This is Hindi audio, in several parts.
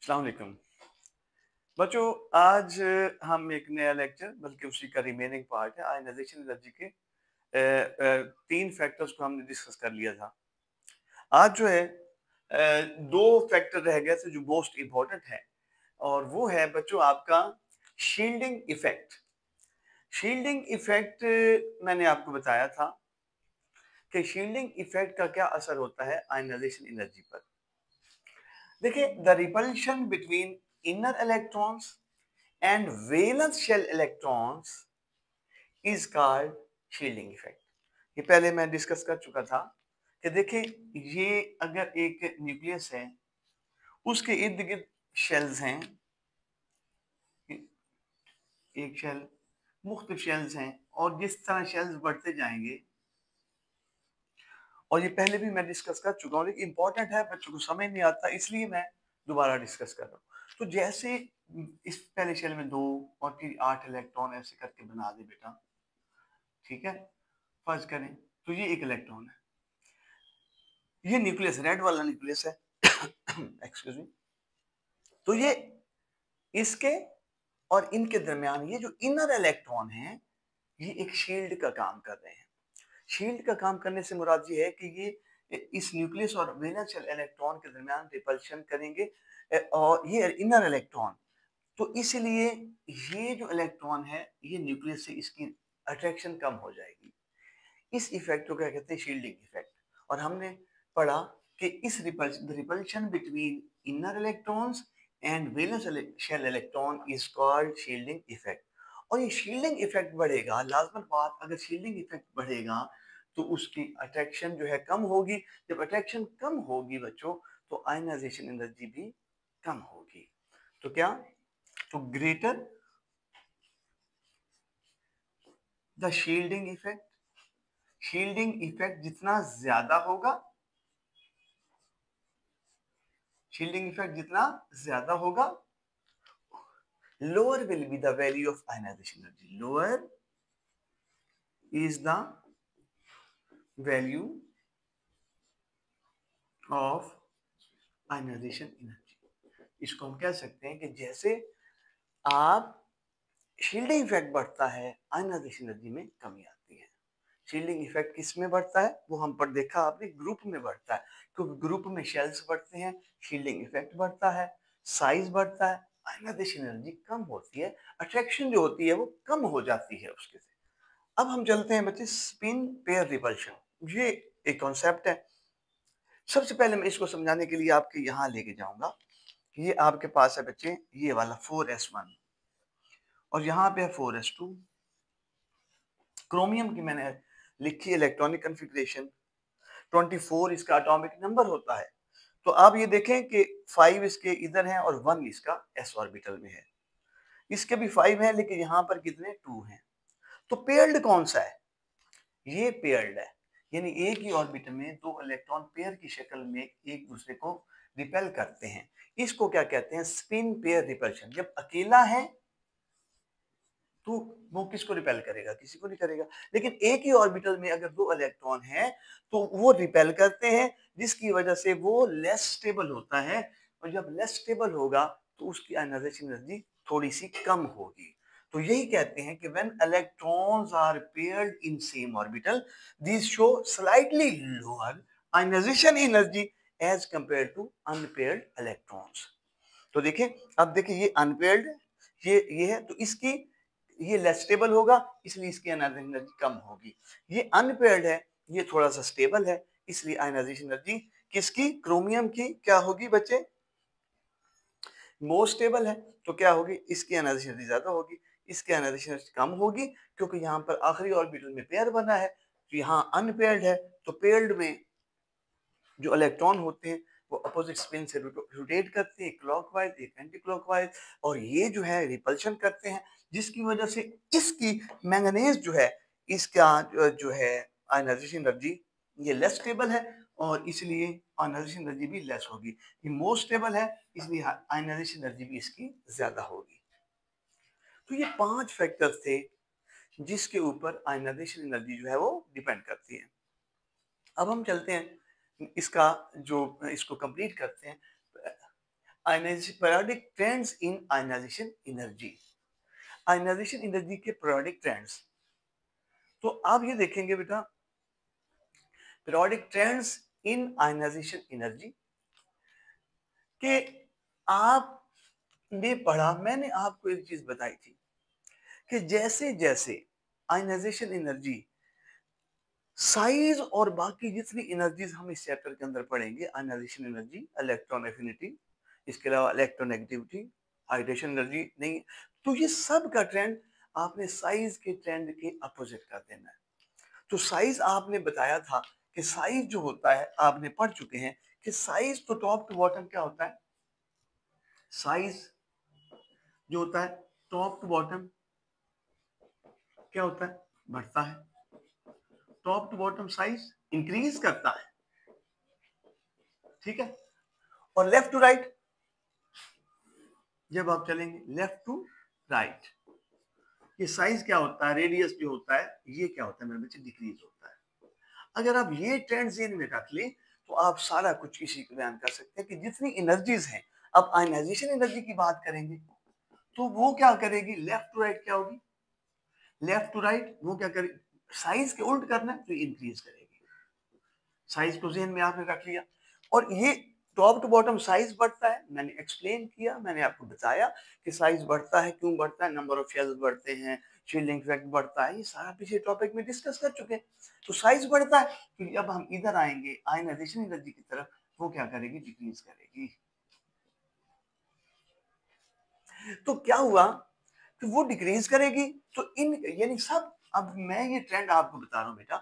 अस्सलाम वालेकुम बच्चों। आज हम एक नया लेक्चर बल्कि उसी का रिमेनिंग पार्ट है आयनाइजेशन एनर्जी के तीन फैक्टर्स को हमने डिस्कस कर लिया था। आज जो है दो फैक्टर रह गए थे जो मोस्ट इम्पोर्टेंट है और वो है बच्चों आपका शील्डिंग इफेक्ट। शील्डिंग इफेक्ट मैंने आपको बताया था कि शील्डिंग इफेक्ट का क्या असर होता है आयनाइजेशन एनर्जी पर। देखिए, the repulsion between inner electrons and valence shell electrons is called shielding effect। ये पहले मैं डिस्कस कर चुका था कि देखिए, ये अगर एक न्यूक्लियस है उसके इर्द गिर्द शेल्स हैं, एक शेल, मुख्तलिफ शेल्स हैं और जिस तरह शेल्स बढ़ते जाएंगे, और ये पहले भी मैं डिस्कस कर चुका हूँ लेकिन इंपॉर्टेंट है, बच्चों को समझ नहीं आता इसलिए मैं दोबारा डिस्कस कर रहा हूँ। तो जैसे इस पहले शेल में 2 और फिर 8 इलेक्ट्रॉन ऐसे करके बना दे बेटा, ठीक है, फर्ज करें तो ये एक इलेक्ट्रॉन है, ये न्यूक्लियस रेड वाला न्यूक्लियस है एक्सक्यूज मी। तो ये इसके और इनके दरमियान ये जो इनर इलेक्ट्रॉन है ये एक शील्ड का काम कर रहे हैं। शील्ड का काम करने से मुराद ये है कि ये इस न्यूक्लियस और वैलेंस शेल इलेक्ट्रॉन के दरमियान रिपल्शन करेंगे और ये इनर इलेक्ट्रॉन, तो इसलिए ये जो इलेक्ट्रॉन है ये न्यूक्लियस से इसकी अट्रैक्शन कम हो जाएगी। इस इफेक्ट को क्या कहते हैं? Shielding effect. और हमने पढ़ा कि इस repulsion between inner electrons and valence shell electron is called shielding effect. और ये शील्डिंग इफेक्ट बढ़ेगा, लाजमन बात, अगर शील्डिंग इफेक्ट बढ़ेगा तो उसकी अट्रैक्शन जो है कम होगी। जब अट्रैक्शन कम होगी बच्चों तो आयनाइजेशन एनर्जी भी कम होगी। तो क्या? तो greater the shielding effect, shielding effect जितना ज्यादा होगा, शील्डिंग इफेक्ट जितना ज्यादा होगा, lower will be the value of ionization energy, lower is the value of ionization energy। इसको हम कह सकते हैं कि जैसे आप शील्डिंग इफेक्ट बढ़ता है आयनाइजेशन एनर्जी में कमी आती है। शील्डिंग इफेक्ट किस में बढ़ता है वो हम पर देखा आपने, ग्रुप में बढ़ता है, क्योंकि ग्रुप में शेल्स बढ़ते हैं, शील्डिंग इफेक्ट बढ़ता है, साइज बढ़ता है, आयनाइजेशन एनर्जी कम होती है, अट्रैक्शन जो होती है वो कम हो जाती है उसके से। अब हम चलते हैं बच्चे स्पिन पेयर रिपल्शन। ये एक कॉन्सेप्ट है। सबसे पहले मैं इसको समझाने के लिए आपके यहाँ लेके जाऊंगा। ये आपके पास है बच्चे ये वाला 4s1 और यहाँ पे है 4s2। क्रोमियम की मैंने लिखी इलेक्ट्रॉनिक कन्फिग्रेशन, 24 इसका एटॉमिक नंबर होता है। तो आप ये देखें कि 5 इसके इधर हैं और 1 इसका s ऑर्बिटल में है। इसके भी 5 है लेकिन यहाँ पर कितने 2 हैं। तो पेयर्ड कौन सा है? ये पेयर्ड है, यानी एक ही ऑर्बिट में दो इलेक्ट्रॉन पेयर की शक्ल में एक दूसरे को रिपेल करते हैं। इसको क्या कहते हैं? Spin pair repulsion. जब अकेला है तो वो किसको रिपेल करेगा? किसी को नहीं करेगा। लेकिन एक ही ऑर्बिटल में अगर दो इलेक्ट्रॉन हैं तो वो रिपेल करते हैं, जिसकी वजह से वो लेस स्टेबल होता है। और जब लेस स्टेबल होगा तो उसकी आयनाइजेशन एनर्जी थोड़ी सी कम होगी। तो यही कहते हैं कि when electrons are paired in same orbital these show slightly lower ionisation energy as compare to unpaired electrons. तो देखिए, अब देखिए ये अनपेयर्ड, ये है तो इसकी ये लेस स्टेबल होगा इसलिए इसकी आयनाइजेशन एनर्जी कम होगी। ये अनपेयर्ड है, ये थोड़ा सा स्टेबल है इसलिए आयनाइजेशन एनर्जी किसकी? क्रोमियम की क्या होगी बच्चे? मोर स्टेबल है तो क्या होगी? इसकी आयनाइजेशन एनर्जी ज्यादा होगी, इसकी आयनाइजेशन एनर्जी कम होगी, क्योंकि यहाँ पर आखिरी ऑर्बिटल में पेयर बना है। तो यहाँ अनपेयर्ड है तो पेयर्ड में जो इलेक्ट्रॉन होते हैं वो अपोजिट स्पिन से रोटेट करते हैं, क्लॉकवाइज एक एंटी क्लॉकवाइज, और ये जो है रिपल्शन करते हैं, जिसकी वजह से इसकी मैंगनीज जो है इसका जो है आयनाइजेशन एनर्जी ये लेस स्टेबल है और इसलिए आयनाइजेशन एनर्जी भी लेस होगी। ये मोर स्टेबल है इसलिए आयनाइजेशन एनर्जी भी इसकी ज्यादा होगी। तो ये 5 फैक्टर्स थे जिसके ऊपर आयनाइजेशन एनर्जी जो है वो डिपेंड करती है। अब हम चलते हैं इसका जो इसको कंप्लीट करते हैं। Periodic trends in ionisation energy, ionisation energy के पीरियोडिक ट्रेंड्स। तो आप ये देखेंगे बेटा, periodic trends in ionisation energy कि आपने पढ़ा, मैंने आपको एक चीज बताई थी कि जैसे जैसे आयनाइजेशन एनर्जी, साइज और बाकी जितनी एनर्जीज हम इस चैप्टर के अंदर पढ़ेंगे, आयनाइजेशन एनर्जी, इलेक्ट्रॉन एफिनिटी, इसके अलावा इलेक्ट्रोनेगेटिविटी, हाइड्रेशन एनर्जी नहीं, तो ये सब का ट्रेंड आपने साइज के ट्रेंड के अपोजिट कर देना है। तो साइज आपने बताया था कि साइज जो होता है, आपने पढ़ चुके हैं कि साइज तो टॉप टू बॉटम क्या होता है, साइज जो होता है टॉप टू बॉटम क्या होता है, बढ़ता है। Top to bottom size increase करता है, ठीक है। और लेफ्ट टू राइट, जब आप चलेंगे लेफ्ट टू राइट, ये साइज क्या होता है, रेडियस जो होता है, ये क्या होता है मेरे बच्चे, डिक्रीज होता है। अगर आप ये ट्रेंड ज़हन में रख लें तो आप सारा कुछ इसी को बयान कर सकते हैं कि जितनी एनर्जीज हैं, अब आयनाइजेशन एनर्जी की बात करेंगे तो वो क्या करेगी, लेफ्ट टू राइट क्या होगी, लेफ्ट टू राइट वो क्या करेगी, साइज के उल्ट करना है तो इंक्रीज करेगी। साइज को ज़हन में आपने रख लिया, और ये टॉप टू बॉटम साइज बढ़ता है, मैंने एक्सप्लेन किया, मैंने आपको बताया कि साइज बढ़ता है, क्यों बढ़ता है, नंबर ऑफ शेल्स बढ़ते हैं, शील्डिंग इफेक्ट बढ़ता है, ये सारा पिछले टॉपिक में डिस्कस कर चुके हैं। तो साइज बढ़ता है, फिर अब हम इधर आएंगे आयनाइजेशन एनर्जी की तरफ, वो क्या करेगी, डिक्रीज करेगी। तो क्या हुआ कि वो डिक्रीज करेगी, तो इन यानी सब, अब मैं ये ट्रेंड आपको बता रहा हूं बेटा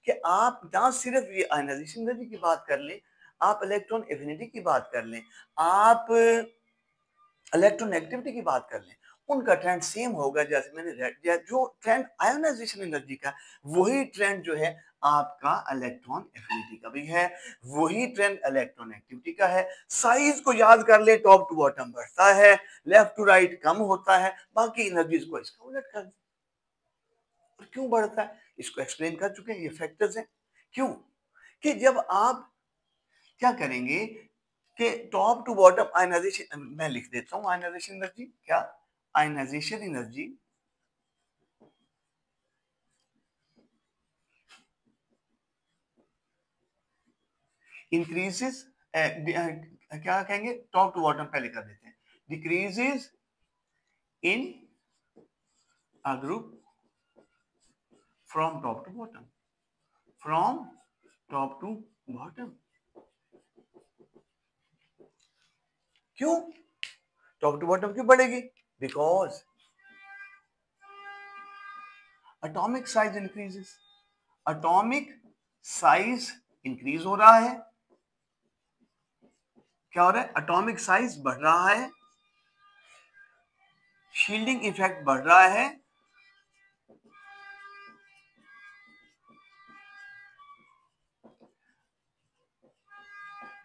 कि आप ना सिर्फ ये आयनाइजेशन एनर्जी की बात कर लें, आप इलेक्ट्रॉन एफिनिटी की बात कर लें, आप इलेक्ट्रोनेगेटिविटी की बात कर लें, उनका ट्रेंड सेम होगा। जैसे मैंने रेड किया, जो ट्रेंड आयोनाइजेशन एनर्जी का, वही ट्रेंड जो है आपका इलेक्ट्रॉन एफिनिटी का भी है, वही ट्रेंड इलेक्ट्रॉन एक्टिविटी का है। साइज को याद कर ले, टॉप टू बॉटम बढ़ता है, लेफ्ट टू राइट कम होता है, बाकी एनर्जीज को इसका उलट कर दे। और क्यों बढ़ता है, इसको एक्सप्लेन कर चुके हैं, ये फैक्टर्स हैं। क्यों कि जब आप क्या करेंगे कि टॉप टू बॉटम आयनाइजेशन, मैं लिख देता हूं आयनाइजेशन एनर्जी क्या, आयनाइजेशन एनर्जी इंक्रीजेस, क्या कहेंगे, टॉप टू बॉटम पहले कर देते हैं, decreases in a group from top to bottom, from top to bottom. क्यों टॉप टू बॉटम क्यों बढ़ेगी, because atomic size increases, atomic size increase हो रहा है, क्या हो रहा है, एटॉमिक साइज बढ़ रहा है, शील्डिंग इफेक्ट बढ़ रहा है,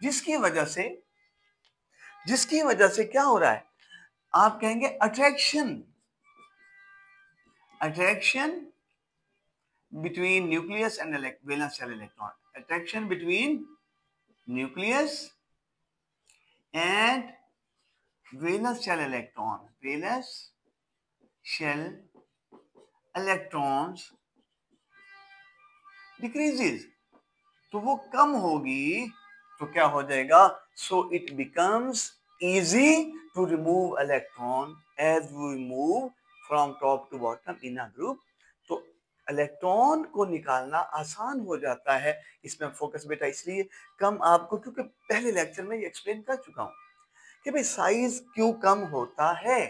जिसकी वजह से क्या हो रहा है, आप कहेंगे attraction, attraction between nucleus and valence shell electron, attraction between nucleus and valence shell electron, valence shell electrons decreases, तो वो कम होगी, तो क्या हो जाएगा, so it becomes easy to remove electron as we move from top to bottom in a group। तो इलेक्ट्रॉन को निकालना आसान हो जाता है, इसमें फोकस बेटा इसलिए कम आपको, क्योंकि पहले लेक्चर में ये एक्सप्लेन कर चुका हूं कि भाई साइज क्यों कम होता है।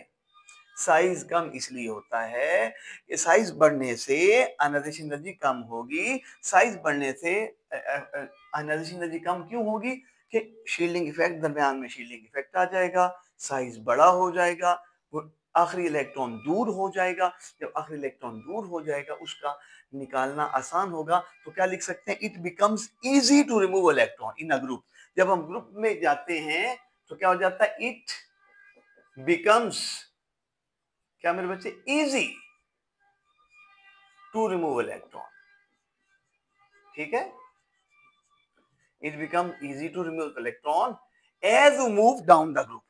साइज कम इसलिए होता है कि साइज बढ़ने से आयनाइजेशन एनर्जी कम होगी, साइज बढ़ने से आयनाइजेशन एनर्जी कम क्यों होगी कि शील्डिंग इफेक्ट, दरमियान में शील्डिंग इफेक्ट आ जाएगा, साइज बड़ा हो जाएगा, वो आखिरी इलेक्ट्रॉन दूर हो जाएगा। जब आखिरी इलेक्ट्रॉन दूर हो जाएगा, उसका निकालना आसान होगा, तो क्या लिख सकते हैं, it becomes easy to remove electron in a group. जब हम ग्रुप में जाते हैं तो क्या हो जाता है, इट बिकम्स, क्या मेरे बच्चे, इजी टू रिमूव इलेक्ट्रॉन, ठीक है, it become easy to remove electron as you move down the group।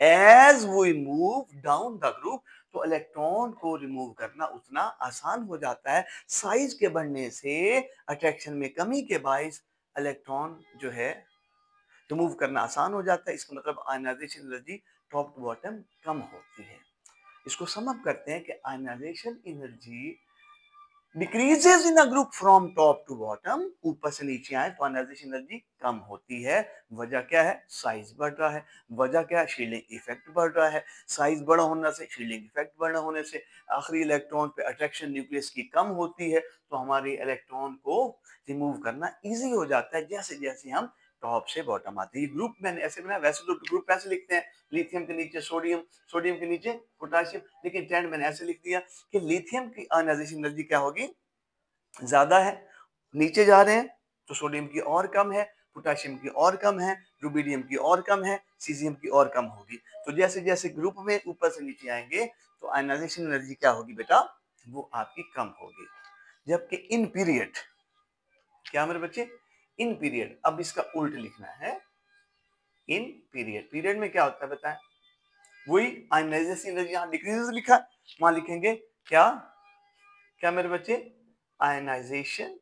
As we move down the group, तो इलेक्ट्रॉन को रिमूव करना उतना आसान हो जाता है। साइज के बढ़ने से अट्रैक्शन में कमी के बायस इलेक्ट्रॉन जो है रिमूव करना आसान हो जाता है। इसका मतलब ionisation energy top to bottom कम होती है। इसको सम अप करते हैं कि ionisation energy decreases in a group from top to bottom, ऊपर से नीचे आए तो आयनाइजेशन एनर्जी कम होती है। वजह क्या है? साइज बढ़ रहा है। वजह क्या है? शील्डिंग इफेक्ट बढ़ रहा है। साइज बड़ा होने से, शील्डिंग इफेक्ट बड़ा होने से आखिरी इलेक्ट्रॉन पे अट्रैक्शन न्यूक्लियस की कम होती है, तो हमारे इलेक्ट्रॉन को रिमूव करना इजी हो जाता है जैसे जैसे हम टॉप से बॉटम आते हैं। ग्रुप मैंने ऐसे बनाया, वैसे तो ग्रुप ऐसे लिखते हैं, लिथियम के नीचे सोडियम, सोडियम के नीचे पोटेशियम, लेकिन ट्रेंड मैंने ऐसे लिख दिया कि लिथियम की आयनाइजेशन एनर्जी क्या होगी? ज्यादा है। नीचे जा रहे हैं तो सोडियम की और कम है, पोटेशियम की और कम है, रुबिडियम की और कम है, सीजियम की और कम होगी। तो जैसे जैसे ग्रुप में ऊपर से नीचे आएंगे तो आयनाइजेशन एनर्जी क्या होगी बेटा? वो आपकी कम होगी। जबकि इन पीरियड, क्या मेरे बच्चे? इन पीरियड, अब इसका उल्ट लिखना है। इन पीरियड, पीरियड में क्या होता है बताएं? वही आयनाइजेशन एनर्जी, यहां डिक्रीजेस लिखा है, वहां लिखेंगे क्या? क्या मेरे बच्चे? आयनाइजेशन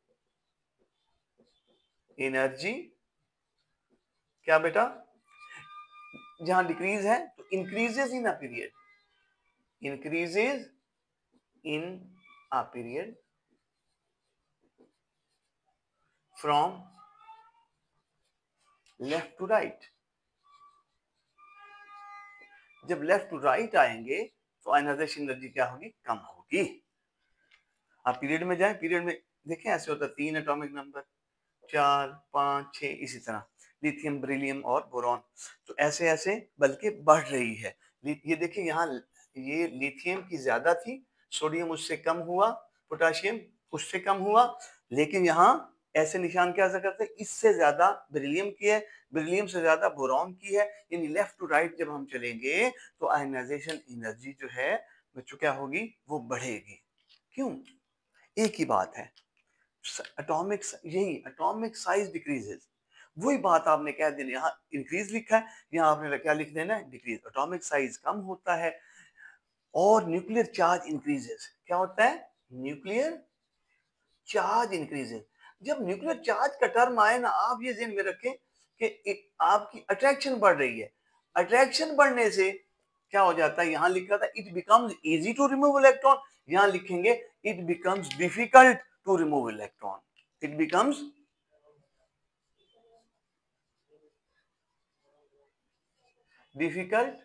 एनर्जी क्या बेटा? जहां डिक्रीज है तो increases in a period, increases in a period from left to right. जब लेफ्ट टू राइट आएंगे तो आयनाइजेशन एनर्जी क्या होगी? कम होगी। आप पीरियड में जाएं, पीरियड में देखें ऐसे होता है, 3 एटॉमिक नंबर, 4, 5, 6, इसी तरह लिथियम, बेरिलियम और बोरॉन, तो ऐसे ऐसे बल्कि बढ़ रही है। ये देखिए यहाँ, ये लिथियम की ज्यादा थी, सोडियम उससे कम हुआ, पोटेशियम उससे कम हुआ, लेकिन यहाँ ऐसे निशान क्या करते हैं? इससे ज्यादा बेरिलियम की है, बेरिलियम से ज्यादा बोरॉन की है। यानी लेफ्ट टू राइट जब हम चलेंगे तो आयनाइजेशन एनर्जी जो है बच्चों क्या होगी? वो बढ़ेगी। क्यों? एक ही बात है, एटॉमिक, यही एटॉमिक साइज डिक्रीजेस। वही बात आपने कह देनी, यहाँ इंक्रीज लिखा है, यहाँ आपने क्या लिख देना है? डिक्रीज। एटॉमिक साइज कम होता है और न्यूक्लियर चार्ज इंक्रीजेस। क्या होता है? Nuclear charge increases. जब न्यूक्लियर चार्ज का टर्म आए ना, आप ये ध्यान में रखें कि आपकी अट्रैक्शन बढ़ रही है। अट्रैक्शन बढ़ने से क्या हो जाता है? यहां लिखा था it becomes easy to remove electron, यहां लिखेंगे it becomes difficult to remove electron. It becomes difficult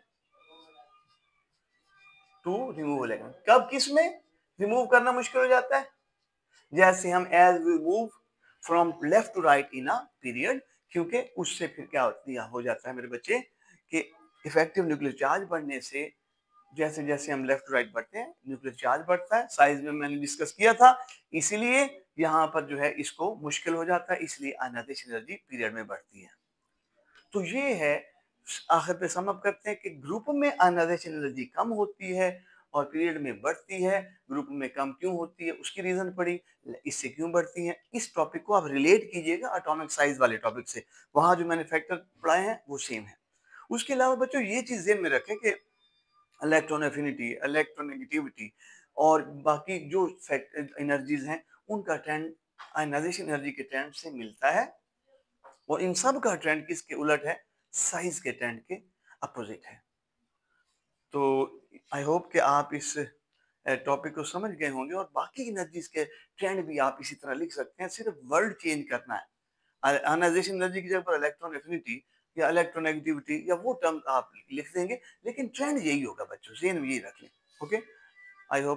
to remove electron. कब, किस में रिमूव करना मुश्किल हो जाता है? जैसे हम as we move from left to right in a period, क्योंकि उससे फिर क्या हो जाता है मेरे बच्चे कि इफेक्टिव न्यूक्लियर चार्ज बढ़ने से जैसे जैसे हम लेफ्ट टू राइट बढ़ते हैं न्यूक्लियर चार्ज बढ़ता है। साइज में मैंने डिस्कस किया था, इसीलिए यहाँ पर जो है इसको मुश्किल हो जाता है, इसलिए आयनाइजेशन एनर्जी पीरियड में बढ़ती है। तो ये है, आखिर पे सम अप करते हैं कि ग्रुप में आयनाइजेशन एनर्जी कम होती है और पीरियड में बढ़ती है। ग्रुप में कम क्यों होती है, उसकी रीजन पड़ी, इससे क्यों बढ़ती है। इस टॉपिक को आप रिलेट कीजिएगा एटॉमिक साइज वाले टॉपिक से, वहां जो मैंने फैक्टर पढ़ाए हैं वो सेम है। उसके अलावा बच्चों ये चीज ध्यान में रखें कि इलेक्ट्रॉन एफिनिटी, इलेक्ट्रोनेगेटिविटी और बाकी जो एनर्जीज हैं उनका ट्रेंड आयनाइजेशन एनर्जी के ट्रेंड से मिलता है, और इन सब का ट्रेंड किसके उलट है? साइज के ट्रेंड के अपोजिट है। तो आई होप कि आप इस टॉपिक को समझ गए होंगे, और बाकी एनर्जीज के ट्रेंड भी आप इसी तरह लिख सकते हैं। सिर्फ वर्ड चेंज करना है, आयनाइजेशन एनर्जी की जगह पर इलेक्ट्रॉन एफिनिटी या इलेक्ट्रोनेगेटिविटी या वो टर्म आप लिख देंगे, लेकिन ट्रेंड यही होगा बच्चों, सेम यही रख लें। Okay, I hope